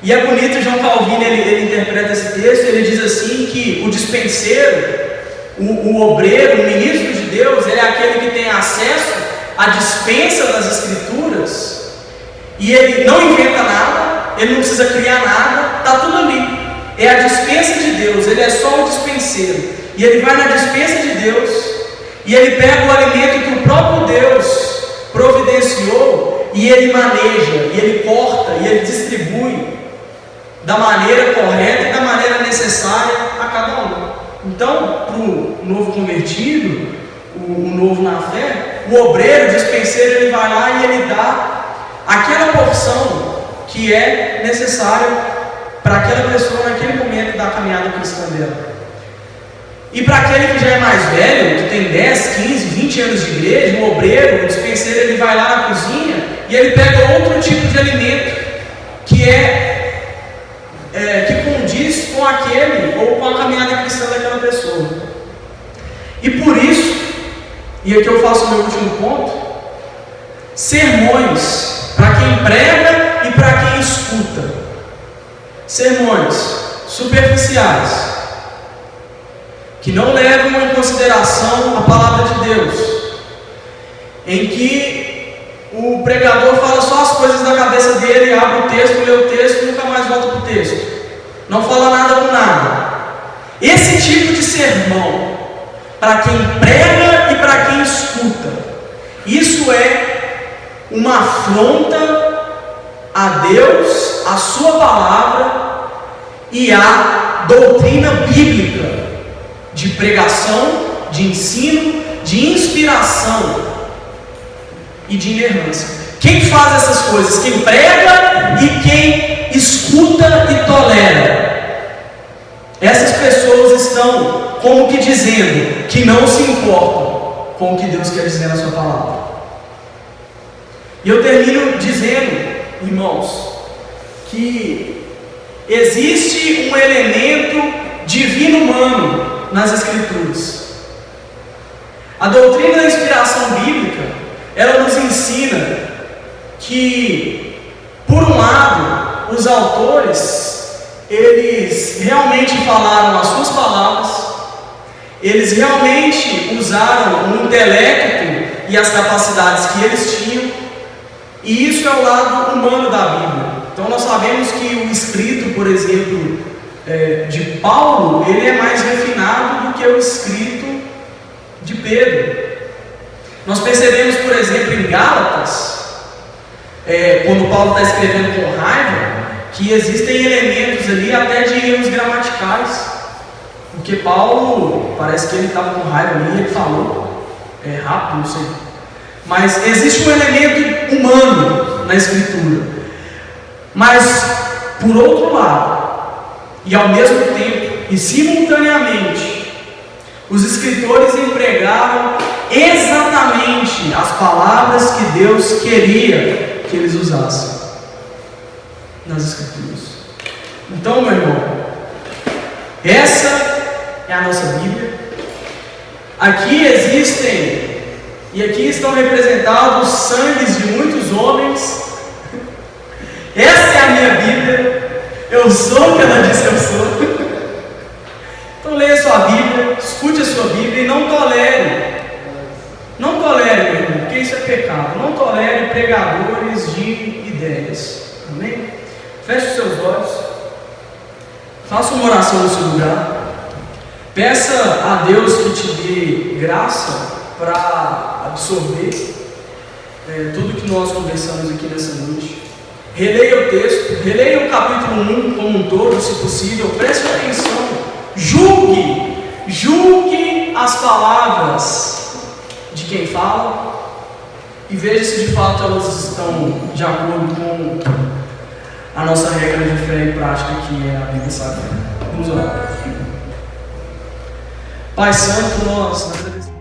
E é bonito, João Calvino ele interpreta esse texto. Ele diz assim que o dispenseiro, o obreiro, o ministro de Deus, ele é aquele que tem acesso à dispensa das Escrituras e ele não inventa nada, ele não precisa criar nada, está tudo ali. É a dispensa de Deus, ele é só o dispenseiro. E ele vai na dispensa de Deus e ele pega o alimento que o próprio Deus providenciou e ele maneja, e ele corta, e ele distribui da maneira correta e da maneira necessária a cada um. Então, para o novo convertido, o novo na fé, o obreiro, o dispenseiro, ele vai lá e ele dá aquela porção que é necessária para aquela pessoa naquele momento da caminhada cristã dela. E para aquele que já é mais velho, que tem 10, 15, 20 anos de igreja, o obreiro, o dispenseiro, ele vai lá na cozinha e ele pega outro tipo de alimento que que condiz com aquele ou com a caminhada cristã daquela pessoa. E por isso, e aqui eu faço o meu último ponto, sermões para quem prega e para quem escuta. Sermões superficiais, que não levam em consideração a palavra de Deus, em que o pregador fala só as coisas da cabeça dele, abre o texto, lê o texto e nunca mais volta para o texto, não fala nada com nada. Esse tipo de sermão, para quem prega e para quem escuta, isso é uma afronta a Deus, a sua palavra e a doutrina bíblica de pregação, de ensino, de inspiração e de inerrância. Quem faz essas coisas? Quem prega e quem escuta e tolera. Essas pessoas estão como que dizendo que não se importam com o que Deus quer dizer na sua palavra. E eu termino dizendo, irmãos, que existe um elemento divino humano nas Escrituras. A doutrina da inspiração bíblica, ela nos ensina que, por um lado, os autores, eles realmente falaram as suas palavras, eles realmente usaram o intelecto e as capacidades que eles tinham, e isso é o lado humano da Bíblia. Então nós sabemos que o escrito, por exemplo, de Paulo, ele é mais refinado do que o escrito de Pedro. Nós percebemos, por exemplo, em Gálatas, quando Paulo está escrevendo com raiva, que existem elementos ali até de erros gramaticais, porque Paulo, parece que ele estava com raiva ali, ele falou rápido, não sei, mas existe um elemento humano na Escritura. Mas Por outro lado, e ao mesmo tempo, e simultaneamente, os escritores empregaram exatamente as palavras que Deus queria que eles usassem nas Escrituras. Então, meu irmão, essa é a nossa Bíblia. Aqui existem, e aqui estão representados os sangues de muitos homens. Essa é a minha Bíblia. Eu sou o que ela diz que eu sou. Então leia a sua Bíblia, escute a sua Bíblia e não tolere, meu irmão, porque isso é pecado. Não tolere pregadores de ideias. Amém? Feche os seus olhos, faça uma oração no seu lugar, peça a Deus que te dê graça para absorver tudo que nós conversamos aqui nessa noite. Releia o texto, releia o capítulo 1 como um todo, se possível, preste atenção, julgue as palavras de quem fala e veja se de fato elas estão de acordo com a nossa regra de fé e prática, que é a Bíblia Sagrada. Vamos orar. Pai Santo, nós agradecemos.